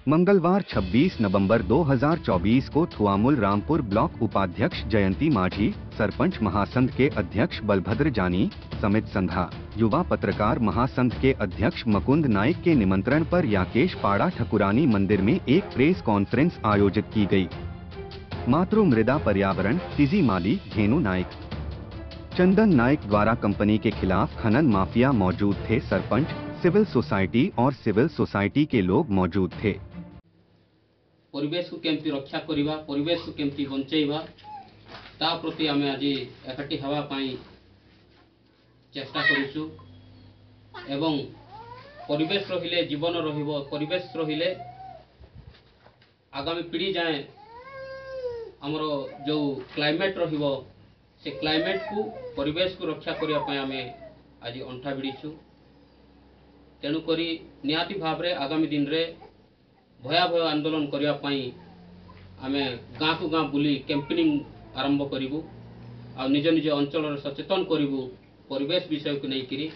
मंगलवार 26 नवंबर 2024 को थुआमुल रामपुर ब्लॉक उपाध्यक्ष जयंती माझी, सरपंच महासंघ के अध्यक्ष बलभद्र जानी, समित संघा युवा पत्रकार महासंघ के अध्यक्ष मुकुंद नाइक के निमंत्रण पर याकेश पाड़ा ठकुरानी मंदिर में एक प्रेस कॉन्फ्रेंस आयोजित की गई। मातृ मृदा पर्यावरण तिजी माली धेनु नाइक, चंदन नाइक द्वारा कंपनी के खिलाफ खनन माफिया मौजूद थे। सरपंच, सिविल सोसाइटी और सिविल सोसाइटी के लोग मौजूद थे। परिवेश को केमती रक्षा करिबा, परिवेश को केमती बंचेइबा ता प्रति आमे आज एकाठी हवा पाई चेष्टा करिसु एवं परिवेश रहिले जीवन रहिबो, परिवेश रहिले आगामी पीढ़ी जाए हमरो जो क्लाइमेट रहिबो से क्लाइमेट को परिवेश को रक्षा करिया पाई आमे आज अंठा भिड़ीछु। तेणु करी निहाती भाव रे आगामी दिन रे भयावह आंदोलन करिया पाई आमे गाँ को गाँ बुली कैंपेनिंग आरंभ करिबु आ निज निज अंचल सचेतन करिबु परिवेश विषय को नहीं करी।